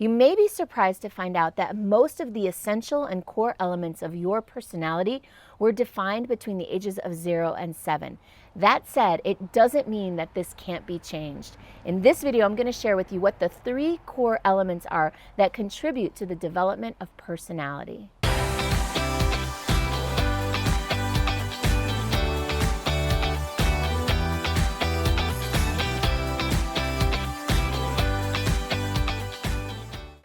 You may be surprised to find out that most of the essential and core elements of your personality were defined between the ages of 0 and 7. That said, it doesn't mean that this can't be changed. In this video, I'm going to share with you what the 3 core elements are that contribute to the development of personality.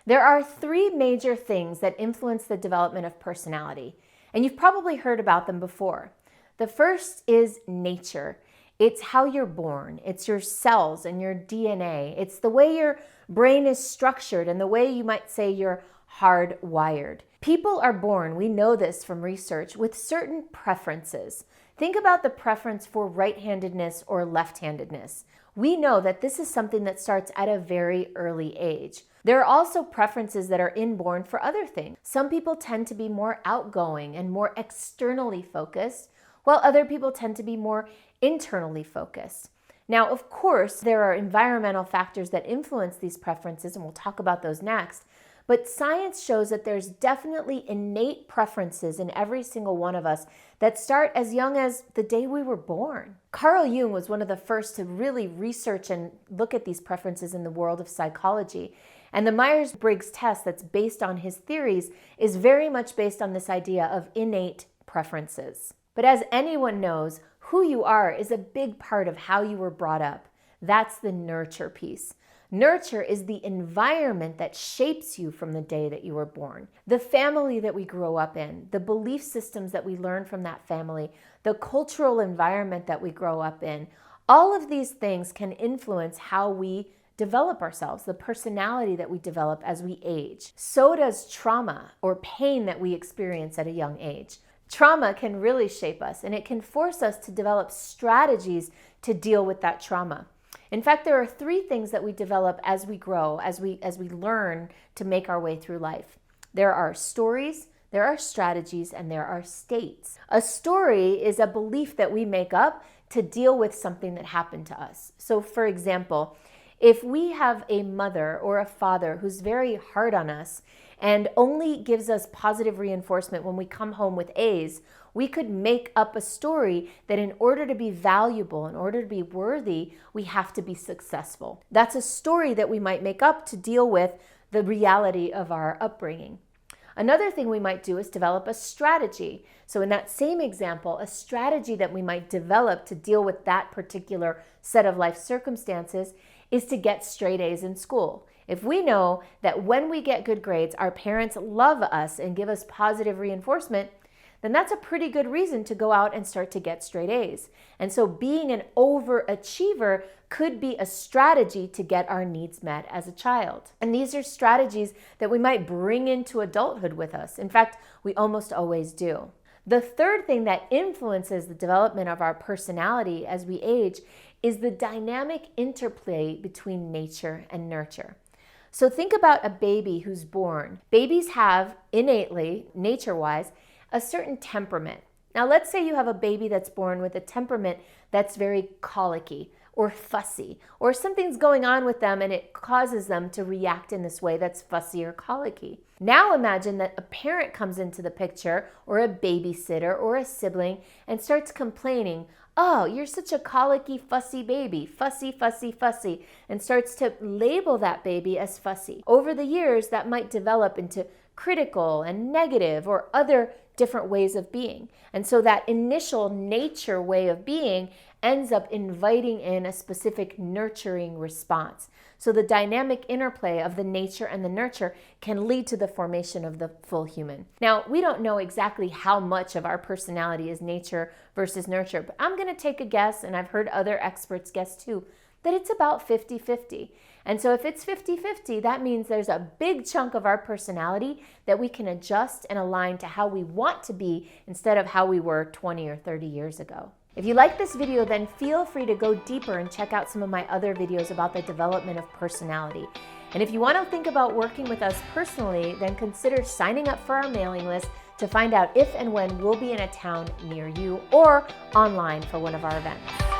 There are 3 major things that influence the development of personality, and you've probably heard about them before. The first is nature. It's how you're born. It's your cells and your DNA. It's the way your brain is structured and the way you might say you're hardwired. People are born, we know this from research, with certain preferences. Think about the preference for right-handedness or left-handedness. We know that this is something that starts at a very early age. There are also preferences that are inborn for other things. Some people tend to be more outgoing and more externally focused, while other people tend to be more internally focused. Now, of course, there are environmental factors that influence these preferences, and we'll talk about those next. But science shows that there's definitely innate preferences in every single one of us that start as young as the day we were born. Carl Jung was one of the first to really research and look at these preferences in the world of psychology. And the Myers-Briggs test that's based on his theories is very much based on this idea of innate preferences. But as anyone knows, who you are is a big part of how you were brought up. That's the nurture piece. Nurture is the environment that shapes you from the day that you were born. The family that we grow up in, the belief systems that we learn from that family, the cultural environment that we grow up in, all of these things can influence how we develop ourselves, the personality that we develop as we age. So does trauma or pain that we experience at a young age. Trauma can really shape us, and it can force us to develop strategies to deal with that trauma. In fact, there are 3 things that we develop as we grow, as we learn to make our way through life. There are stories, there are strategies, and there are states. A story is a belief that we make up to deal with something that happened to us. So for example, if we have a mother or a father who's very hard on us and only gives us positive reinforcement when we come home with A's, we could make up a story that in order to be valuable, in order to be worthy, we have to be successful. That's a story that we might make up to deal with the reality of our upbringing. Another thing we might do is develop a strategy. So in that same example, a strategy that we might develop to deal with that particular set of life circumstances is to get straight A's in school. If we know that when we get good grades, our parents love us and give us positive reinforcement, then that's a pretty good reason to go out and start to get straight A's. And so being an overachiever could be a strategy to get our needs met as a child. And these are strategies that we might bring into adulthood with us. In fact, we almost always do. The third thing that influences the development of our personality as we age is the dynamic interplay between nature and nurture. So think about a baby who's born. Babies have innately, nature-wise, a certain temperament. Now let's say you have a baby that's born with a temperament that's very colicky or fussy, or something's going on with them and it causes them to react in this way that's fussy or colicky. Now imagine that a parent comes into the picture, or a babysitter or a sibling, and starts complaining, "Oh, you're such a colicky, fussy baby, fussy, fussy, fussy," and starts to label that baby as fussy. Over the years, that might develop into critical and negative or other different ways of being. And so that initial nature way of being ends up inviting in a specific nurturing response. So the dynamic interplay of the nature and the nurture can lead to the formation of the full human. Now, we don't know exactly how much of our personality is nature versus nurture, but I'm going to take a guess, and I've heard other experts guess too, that it's about 50-50. And so if it's 50-50, that means there's a big chunk of our personality that we can adjust and align to how we want to be instead of how we were 20 or 30 years ago. If you like this video, then feel free to go deeper and check out some of my other videos about the development of personality. And if you want to think about working with us personally, then consider signing up for our mailing list to find out if and when we'll be in a town near you or online for one of our events.